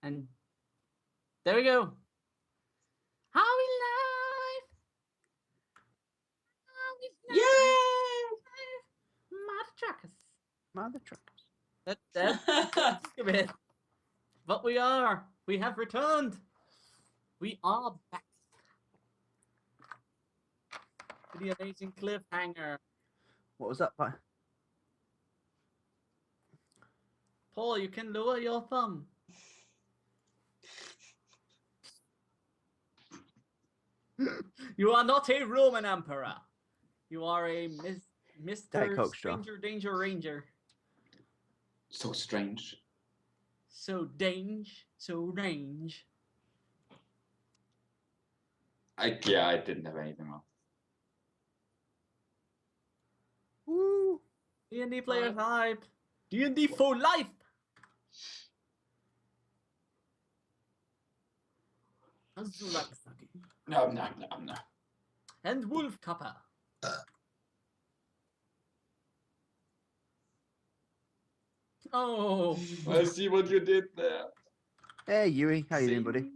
And there we go. How we live. How we Yay! live. Mother truckers. Mother truckers. That's a bit. But we are. We have returned. We are back. To the amazing cliffhanger. What was that? Paul, you can lower your thumb. You are not a Roman emperor. You are a Diet Mr. Coke straw. Stranger Danger Ranger. So strange. So range. I didn't have anything wrong. Woo! D&D player hype. D&D for life. Azulaksaki. No. And Wolf Kappa. Oh. I see what you did there. Hey, Yuri. How you See? doing, buddy?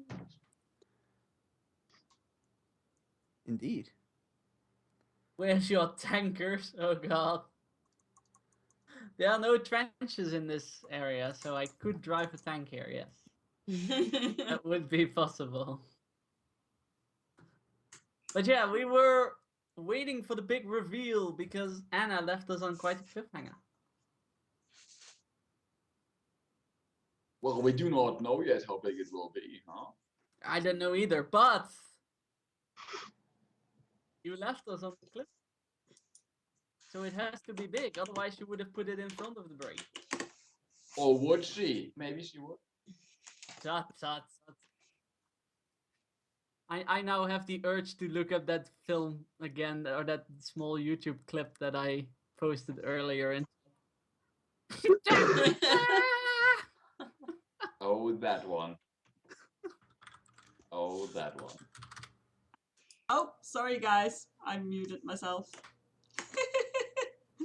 Indeed. Where's your tankers? Oh god. There are no trenches in this area, so I could drive a tank here, yes. That would be possible. But yeah, we were waiting for the big reveal because Anna left us on quite a cliffhanger. Well, we do not know yet how big it will be, huh? I don't know either, but you left us on the cliff. So it has to be big, otherwise you would have put it in front of the break. Or would she? Maybe she would. Tut, tut, tut. I now have the urge to look up that film again, or that small YouTube clip that I posted earlier. And Oh, that one. Oh, that one. Oh, sorry guys, I muted myself.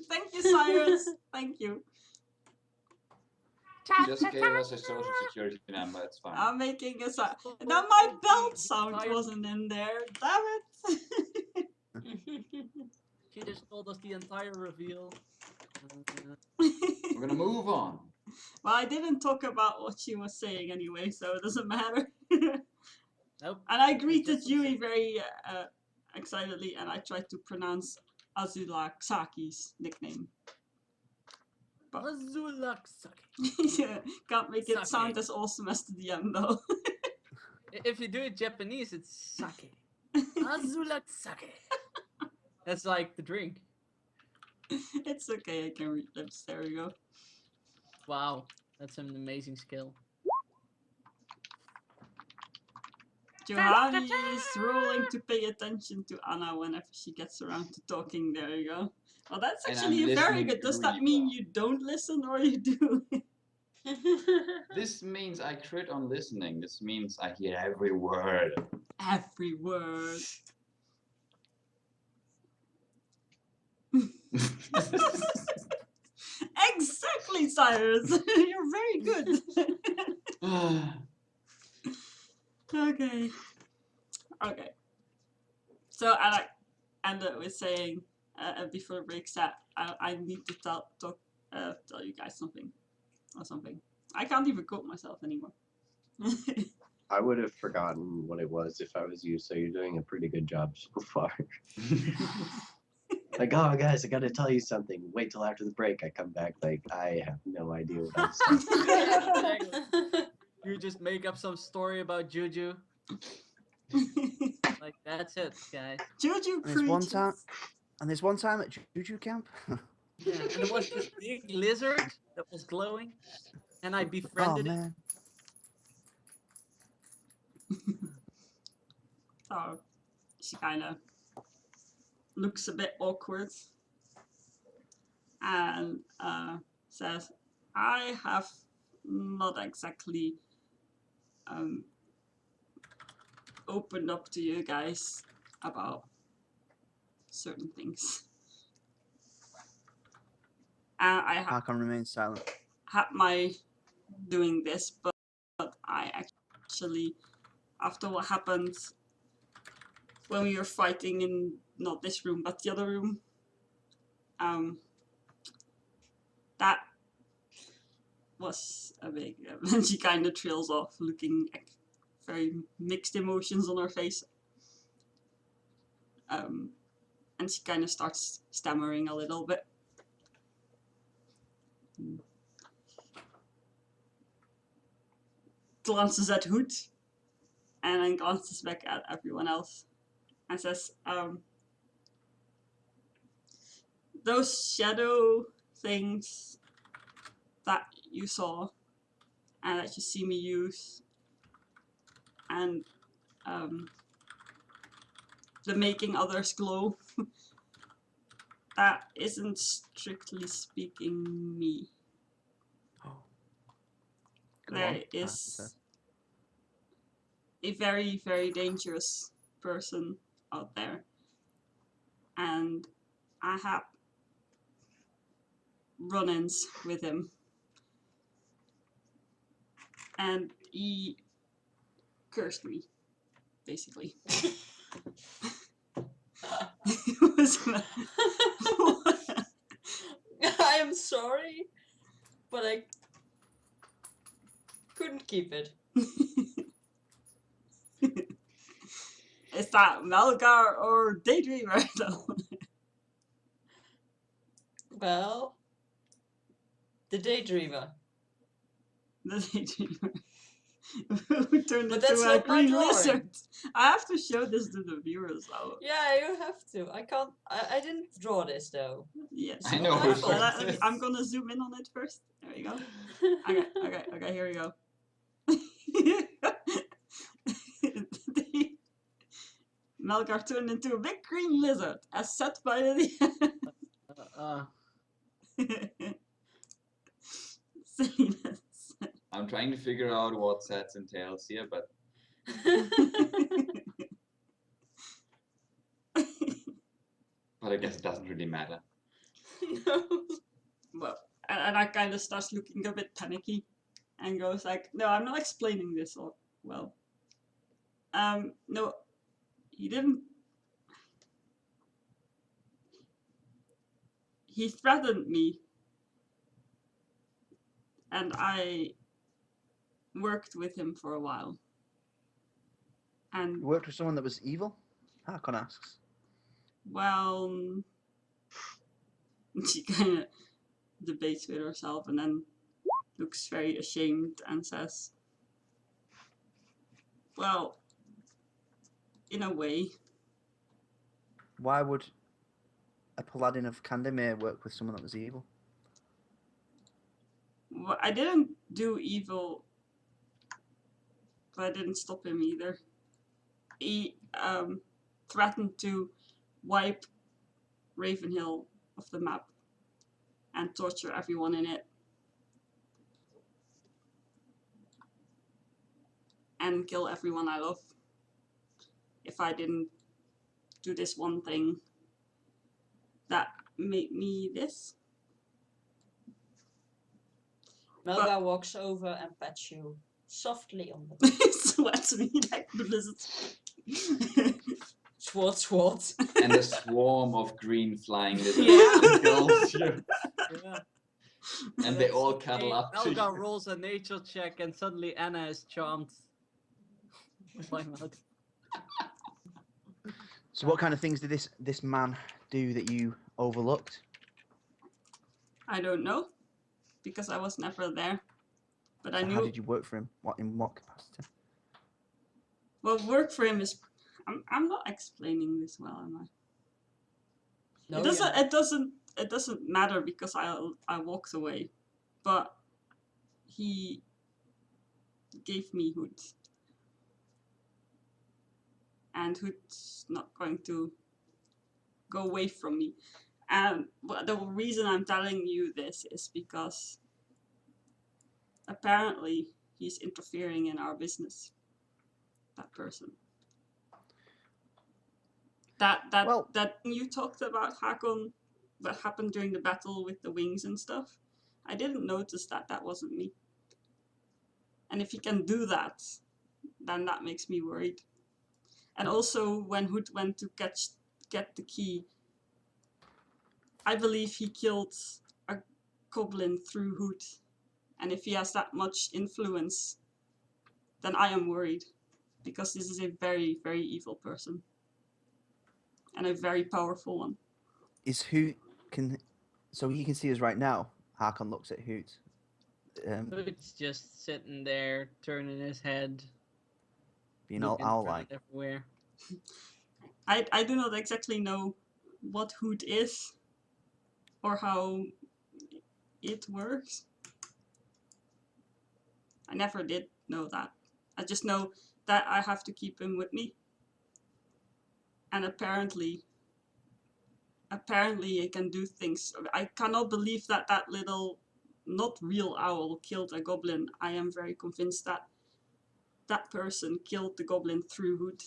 Thank you, Cyrus. Thank you. Just gave us a social security number, it's fine. I'm making a sound. Now my belt sound wasn't in there. Damn it. She just told us the entire reveal. We're gonna move on. Well, I didn't talk about what she was saying anyway, so it doesn't matter. Nope. And I greeted Yui very excitedly, and I tried to pronounce Azula Saki's nickname. But Azulaksaki. yeah, can't make it Sake. sound as awesome as the DM though. If you do it Japanese, it's sake. Azulaksaki. That's like the drink. It's okay, I can read lips. There we go. Wow, that's an amazing skill. Johari is ruling to pay attention to Anna whenever she gets around to talking. There you go. Well, that's And actually I'm very listening good. Does that really mean well. you don't listen or you do? This means I crit on listening. This means I hear every word. Every word. Exactly, Cyrus. You're very good. Okay. Okay. So I end up with saying before the break that I need to tell you guys something or something. I can't even quote myself anymore. I would have forgotten what it was if I was you, so you're doing a pretty good job so far. Like, oh, guys, I gotta tell you something. Wait till after the break. I come back like, I have no idea what I'm saying. You just make up some story about Juju. Like, that's it, guys. Juju And there's one preaches. time, and there's one time at Juju camp. Yeah, and there was this big lizard that was glowing, and I Oh befriended it. man. So she kind of looks a bit awkward and says, I have not exactly opened up to you guys about certain things. I Hakon remains silent. had my doing this, but I especially after what happened when we were fighting in not this room but the other room. That was a big. And she kind of trails off, looking like very mixed emotions on her face. And she kind of starts stammering a little bit. Glances at Hood, and then glances back at everyone else, and says, those shadow things that you saw and that you see me use, and the making others glow, that isn't strictly speaking me. Go There on, is a very, very dangerous person out there, and I have run-ins with him, and he cursed me, basically. It was I am sorry, but I couldn't keep it. Is that Melgar or Daydreamer? though? Well, the Daydreamer. The Daydreamer. Who turned But into that's a not my green drawing. lizard. I have to show this to the viewers though. Yeah, you have to. I can't. I didn't draw this though. Yes. I know who Well, draws this. I'm gonna zoom in on it first. There we go. Okay, here we go. Melgar turned into a big green lizard, as said by the silliness. I'm trying to figure out what sets and tails here, but I guess it doesn't really matter. No. Well, and I kind of starts looking a bit panicky, and goes like, "No, I'm not explaining this all well. No, he didn't. He threatened me, and I worked with him for a while. And You worked with someone that was evil? Harkon asks. well, she kind of debates with herself and then looks very ashamed and says, well, in a way. Why would a paladin of Kandemir work with someone that was evil? Well, I didn't do evil, but I didn't stop him either. He threatened to wipe Ravenhill off the map and torture everyone in it. And kill everyone I love if I didn't do this one thing that made me this. Melga walks over and pats you softly on the back. Sweats me like the blizzard. Swat, swat. And a swarm of green flying lizards Yeah. engulfs you. Yeah. And they all cuddle up to Melga you. rolls a nature check and suddenly Anna is charmed. Why not? So what kind of things did this man do that you overlooked? I don't know, because I was never there. But I And knew. how did you work for him? In what capacity? Well, work for him is. I'm not explaining this well, am I? No, It doesn't. It doesn't. It doesn't matter because I walked away, but he gave me Hood, and Hood's not going to go away from me. And the reason I'm telling you this is because apparently he's interfering in our business. That person. That you talked about, Hakon, that happened during the battle with the wings and stuff. I didn't notice that wasn't me. And if he can do that, then that makes me worried. And also, when Hood went to get the key, I believe he killed a goblin through Hood. And if he has that much influence, then I am worried, because this is a very, very evil person. And a very powerful one. Is Hoot so he can see us right now? Harkon looks at Hoot. Hood's just sitting there, turning his head, Being all looking owl-like. everywhere. I do not exactly know what Hood is or how it works. I never did know that. I just know that I have to keep him with me. And apparently it can do things. I cannot believe that that little, not real owl killed a goblin. I am very convinced that that person killed the goblin through Hood.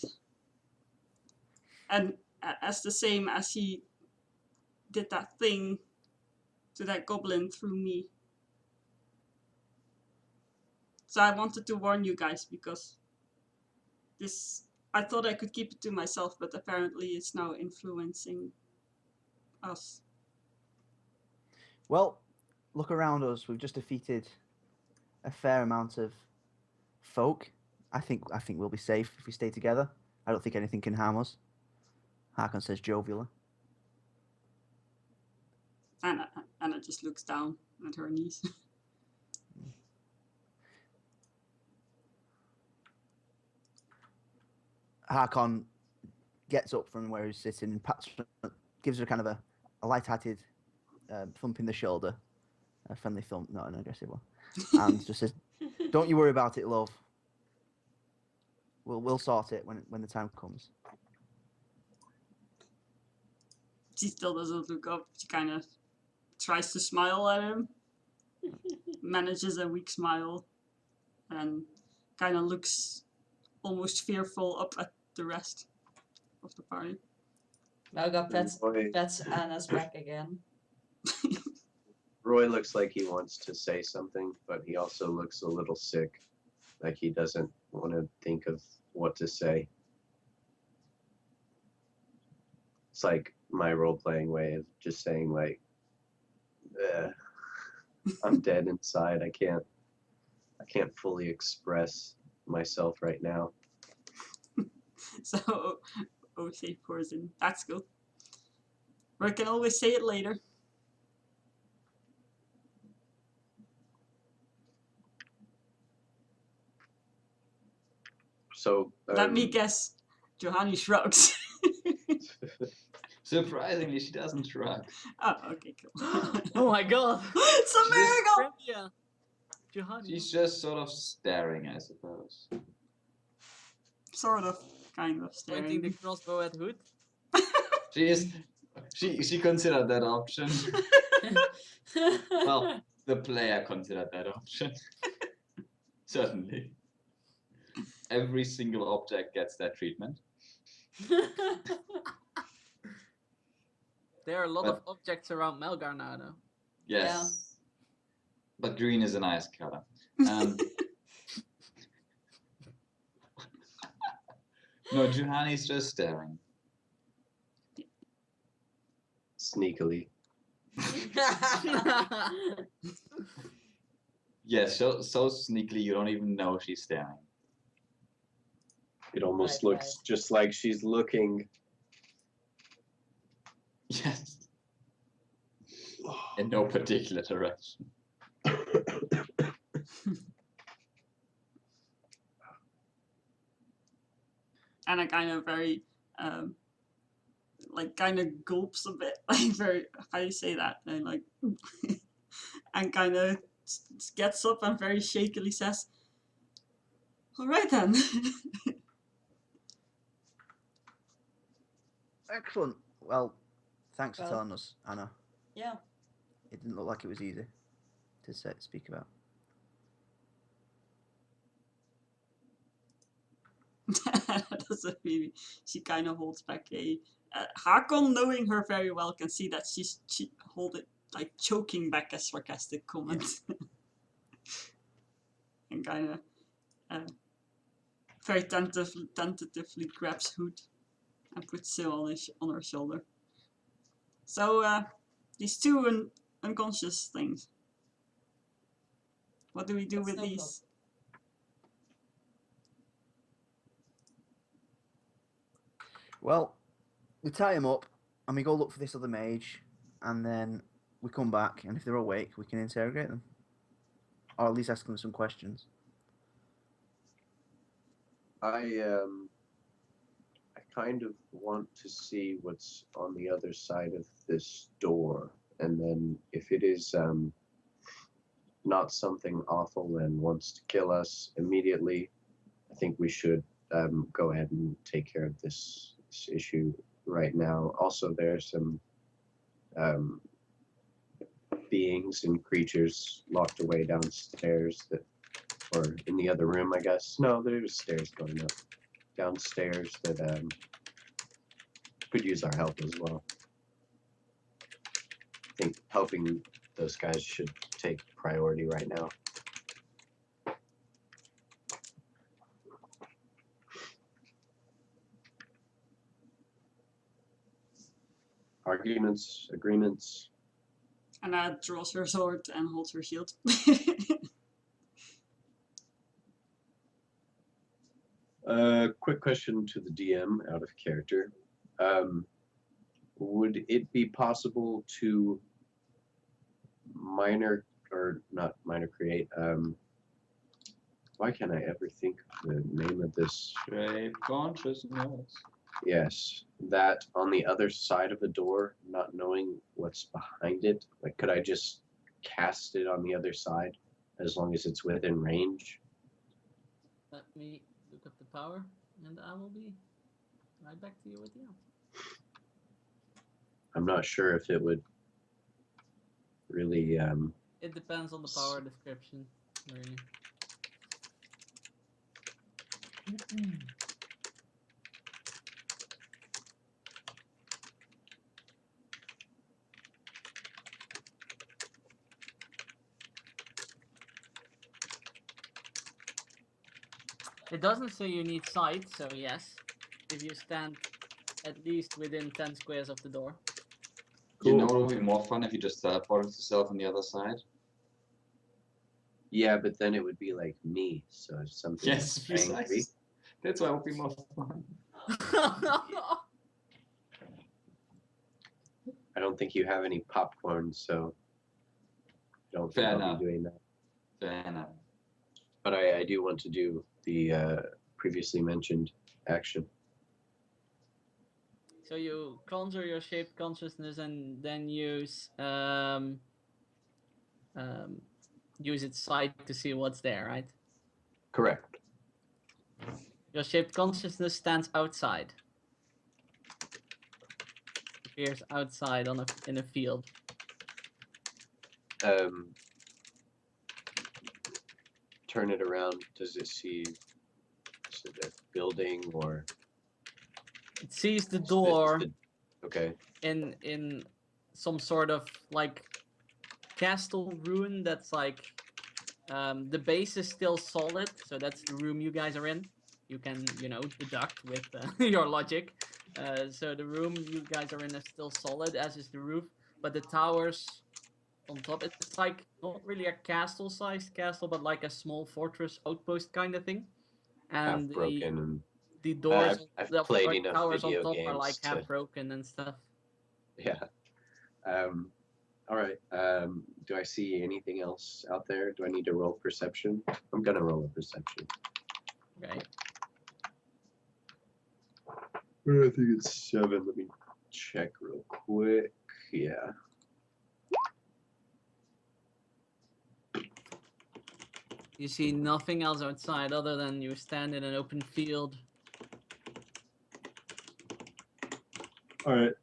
And as the same as he did that thing to that goblin through me. So I wanted to warn you guys, because this, I thought I could keep it to myself, but apparently it's now influencing us. Well, look around us. We've just defeated a fair amount of folk. I think we'll be safe if we stay together. I don't think anything can harm us. Harkon says jovially. Anna just looks down at her knees. Harkon gets up from where he's sitting and gives her kind of a light-hearted thump in the shoulder, a friendly thump, not an aggressive one, and just says, "Don't you worry about it, love. We'll sort it when the time comes." She still doesn't look up. She kind of tries to smile at him, manages a weak smile, and kind of looks almost fearful up at the rest of the party. Melga Roy, pets Anna's back again. Roy looks like he wants to say something, but he also looks a little sick, like he doesn't want to think of what to say. It's like my role-playing way of just saying, like, I'm dead inside. I can't fully express myself right now. So, say pours in. That's cool. Or I can always say it later. So Let me guess. Johanny shrugs. Surprisingly, she doesn't shrug. Oh, okay, cool. Oh my god! It's a miracle! Trivia! Johanny. She's just sort of staring, I suppose. Sort of, kind of Pointing the staring. crossbow at Hood. She considered that option. Well, the player considered that option. Certainly. Every single object gets that treatment. There are a lot But- of objects around Melgar now, though. Yes. Yeah. But green is a nice color. No, Juhani's just staring. sneakily. Yes, so sneakily you don't even know she's staring. It almost Right, looks just like she's looking. Yes. In no particular direction. And I kind of very, like, kind of gulps a bit, like, very, how do you say that? And, like, and kind of gets up and very shakily says, all right then. Excellent. Well, thanks for Well- telling us, Anna. Yeah. It didn't look like it was easy to speak about. Doesn't really, she kind of holds back a, Hakon, knowing her very well, can see that she hold it, like, choking back a sarcastic comment. And kind of very tentatively grabs Hood and puts him on her shoulder. So these two unconscious things. What do we do That's with no these? Well, we tie him up and we go look for this other mage, and then we come back, and if they're awake, we can interrogate them, or at least ask them some questions. I kind of want to see what's on the other side of this door, and then if it is not something awful and wants to kill us immediately, I think we should go ahead and take care of this issue right now. Also, there's some beings and creatures locked away downstairs that, or in the other room, I guess. No, there's stairs going up downstairs that could use our help as well. I think helping those guys should take priority right now. Arguments, agreements. Anna draws her sword and holds her shield. Quick question to the DM out of character. Would it be possible to create, why can't I ever think of the name of this? Shape consciousness. Yes, that on the other side of the door, not knowing what's behind it, like could I just cast it on the other side as long as it's within range? Let me look up the power, and I will be right back to you with the answer. I'm not sure if it would really It depends on the power description, really. It doesn't say you need sight, so yes. If you stand at least within 10 squares of the door. You know, Cool. it would be more fun if you just teleported yourself on the other side. Yeah, but then it would be like me, so if something Yes, angry. precisely. That's why it would be more fun. I don't think you have any popcorn, so I don't think Fair I'll enough. be doing that. Fair enough. But I do want to do the previously mentioned action. So you conjure your shaped consciousness and then use use its sight to see what's there, right? Correct. Your shaped consciousness stands outside. Appears outside in a field. Turn it around. Does it see a building or? It sees the door Okay. in some sort of like castle ruin that's like the base is still solid, so that's the room you guys are in. You can, you know, deduct with your logic. So the room you guys are in is still solid, as is the roof, but the towers on top, it's like not really a castle-sized castle, but like a small fortress outpost kind of thing. Half And broken and the doors, I've the played enough towers on video top are like games half to- broken and stuff. yeah. All right. Do I see anything else out there? Do I need to roll perception? I'm gonna roll a perception. Okay. I think it's 7. Let me check real quick. Yeah. You see nothing else outside other than you stand in an open field. All right.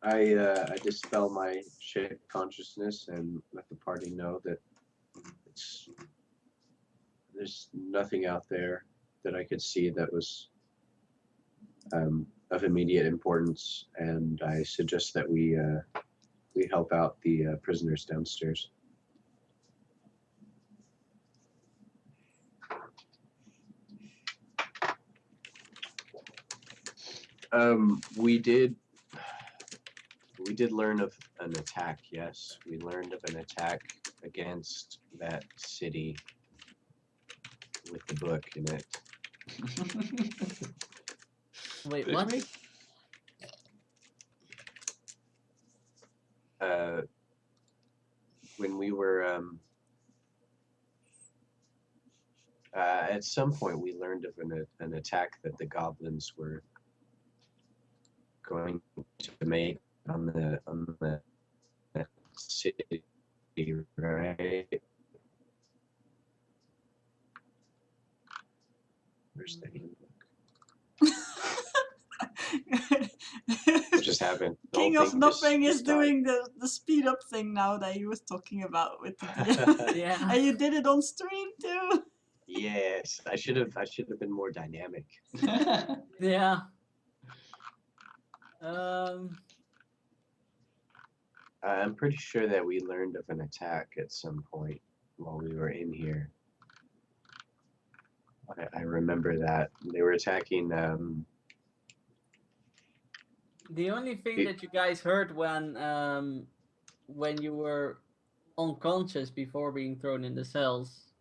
I dispel my shaped consciousness and let the party know that there's nothing out there that I could see that was of immediate importance, and I suggest that we help out the prisoners downstairs. We did learn of an attack. Yes, we learned of an attack against that city with the book in it. Wait, Did what? we? When we were at some point, we learned of an attack that the goblins were going to make on the city, right? Where's the handbook? What just happened? The whole King of thing Nothing just is died. doing the speed up thing now that he was talking about with the DM. Yeah. And you did it on stream too. Yes, I should have been more dynamic. Yeah. Um. I'm pretty sure that we learned of an attack at some point while we were in here. I remember that they were attacking. The only thing It- that you guys heard when you were unconscious before being thrown in the cells,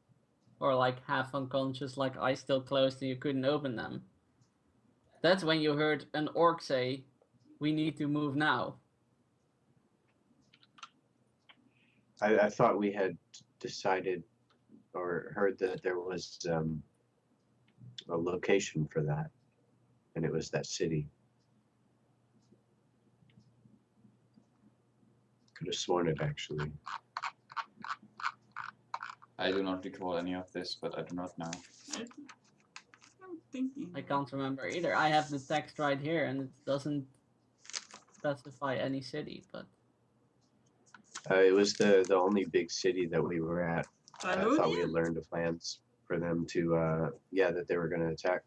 or like half unconscious, like eyes still closed and you couldn't open them. That's when you heard an orc say, "We need to move now." I thought we had decided or heard that there was a location for that, and it was that city. Could have sworn it actually. I do not recall any of this, but I do not know. I'm thinking. I can't remember either. I have the text right here, and it doesn't specify any city, but It was the only big city that we were at. I thought we Tylonia? had learned of plans for them to, that they were going to attack.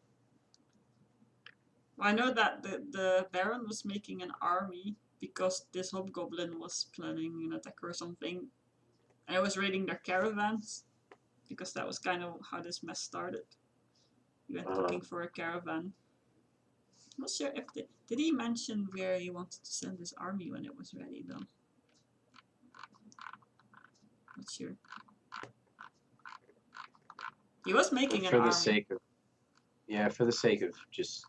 I know that the Baron was making an army because this hobgoblin was planning an attack or something. And I was raiding their caravans because that was kind of how this mess started. He went looking for a caravan. I'm not sure if did he mention where he wanted to send his army when it was ready though. Not sure. He was making an For the army. sake of, for the sake of just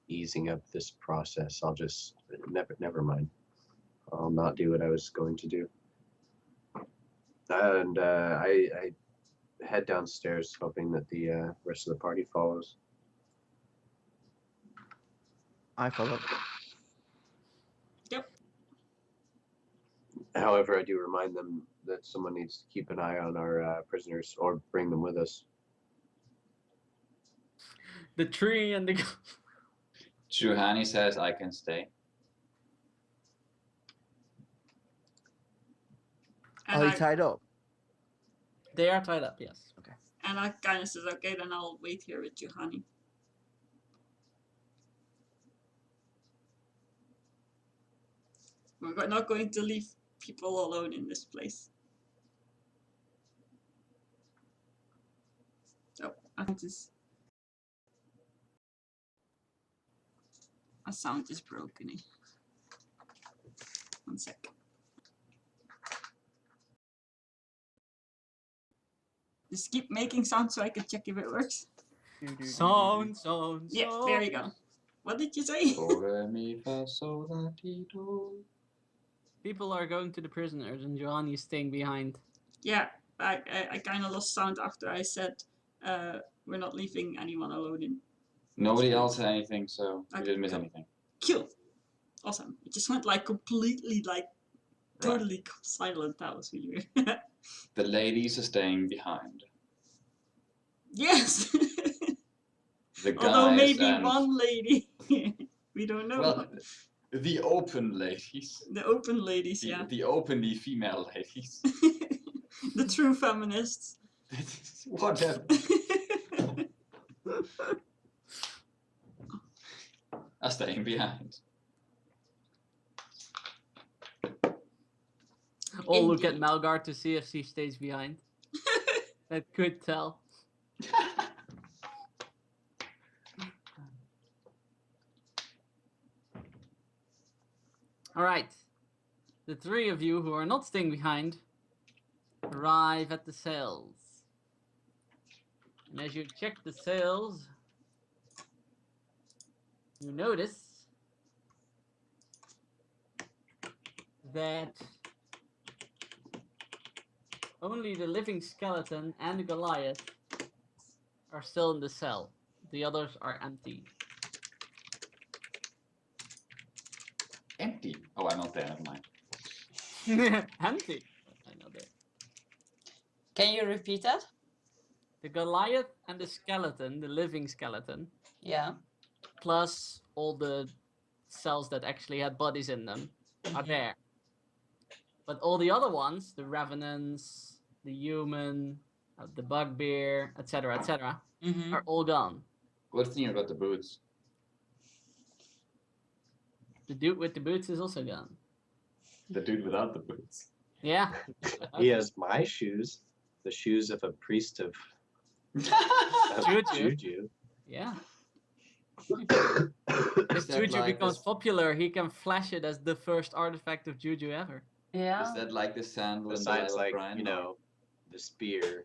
easing up this process, I'll just never mind. I'll not do what I was going to do. And I head downstairs, hoping that the rest of the party follows. I follow. Yep. However, I do remind them that someone needs to keep an eye on our prisoners or bring them with us. the tree and the Juhani says I can stay. And Are you I, tied up? they are tied up. Yes. and I kind of says, okay, then I'll wait here with you, honey. We're not going to leave people alone in this place. Oh, my sound is broken. One sec. Just keep making sounds so I can check if it works. Sound. Yeah, there you go. What did you say? Do, re, mi, fa, sol, la, ti, do. People are going to the prisoners, and Johanny is staying behind. Yeah, I kind of lost sound after I said we're not leaving anyone alone in. Nobody else said anything, so we Okay, didn't miss cool. anything. Kill. Awesome. It just went like completely like totally silent. That was really weird. The ladies are staying behind. Yes. The guys Although maybe and one lady. We don't know. well, the open ladies. The open ladies, The, yeah. the openly female ladies. The true feminists. Whatever. Are staying behind. All look at Indeed. Malgar to see if she stays behind. That could tell. Alright. The three of you who are not staying behind arrive at the cells. And as you check the cells, you notice that only the living skeleton and the Goliath are still in the cell. The others are empty. Empty. Oh, I'm not there. Never mind. Empty. I know that. Can you repeat that? The Goliath and the skeleton, the living skeleton, Yeah. plus all the cells that actually had bodies in them, are there. But all the other ones, the revenants, the human, the bugbear, etc., etc., Mm-hmm. are all gone. What's new about the boots? The dude with the boots is also gone. The dude without the boots. Yeah. He has my shoes, the shoes of a priest of Juju. Juju. Yeah. Is If that Juju like becomes this- popular, he can flash it as the first artifact of Juju ever. Yeah. Is that like the sandal and the Besides, Isle of like, Brian, you or- know, the spear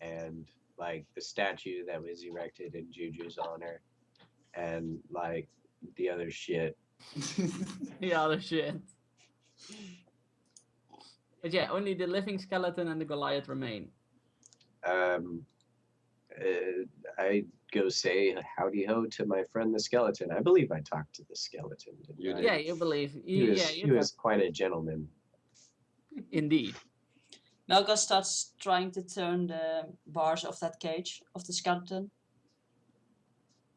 and like the statue that was erected in Juju's honor and like the other shit. The other shit. But yeah, only the living skeleton and the Goliath remain. Um, I go say howdy ho to my friend the skeleton. I believe I talked to the skeleton. Didn't You I? did. Yeah, you believe. He was, Yeah, he was quite a gentleman. indeed. Melga starts trying to turn the bars of that cage of the skeleton.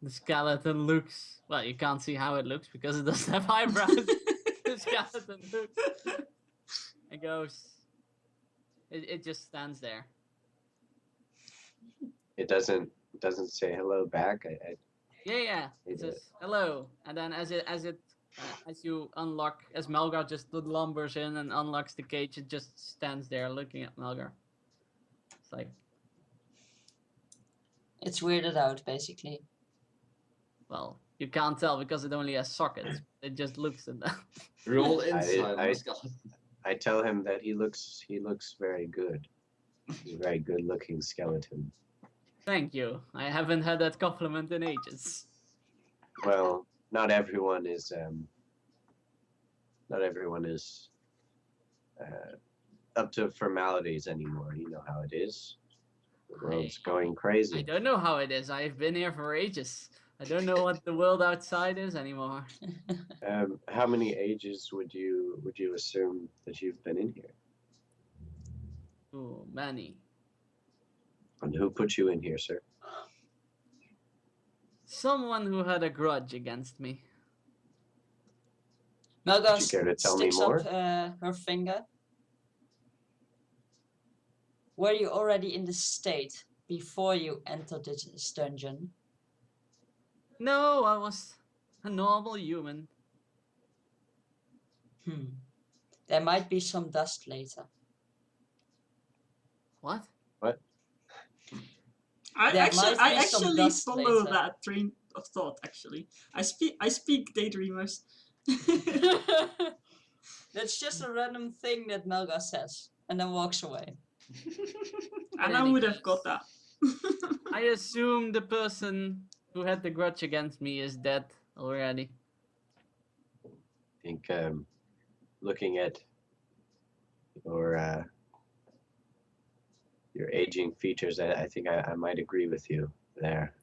The skeleton looks. Well, you can't see how it looks because it doesn't have eyebrows. The skeleton looks. It goes. It just stands there. It doesn't say hello back. Yeah. He It did. says hello, and then as you unlock, as Melgar just lumbers in and unlocks the cage, it just stands there looking at Melgar. It's like, It's weirded out, basically. well, you can't tell because it only has sockets. It just looks at them. Roll inside I- my skeleton. I tell him that he looks very good. He's a very good looking skeleton. Thank you. I haven't had that compliment in ages. Well, not everyone is up to formalities anymore. You know how it is. The world's going I crazy. don't know how it is. I've been here for ages. I don't know what the world outside is anymore. How many ages would you assume that you've been in here? Ooh, many. And who put you in here, sir? Someone who had a grudge against me. Melga Would you care to tell me sticks more? up her finger. Were you already in the state before you entered this dungeon? No, I was a normal human. There might be some dust later. What? I There actually, might I be some actually dust follow later. that train of thought. Actually, I speak daydreamers. That's just a random thing that Melga says and then walks away. And I any would have case. got that. I assume the person who had the grudge against me is dead already. I think looking at your aging features, I think I might agree with you there.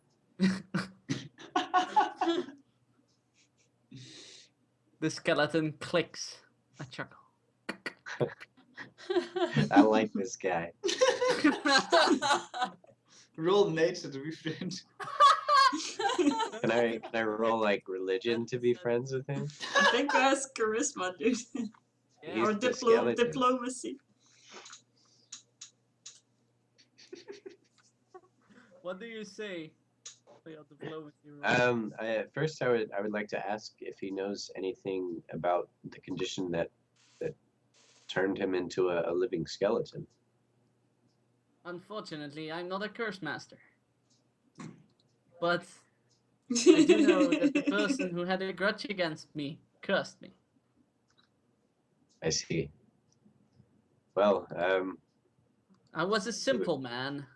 The skeleton clicks. A chuckle. I like this guy. Roll nature to be friends. Can I roll like religion to be friends with him? I think that's charisma, dude. Yeah. Or He's the skeleton. diplomacy. What do you say? For your diplomacy roll? First I would like to ask if he knows anything about the condition that turned him into a living skeleton. Unfortunately, I'm not a curse master. But I do know that the person who had a grudge against me cursed me. I see. Well, I was a simple man.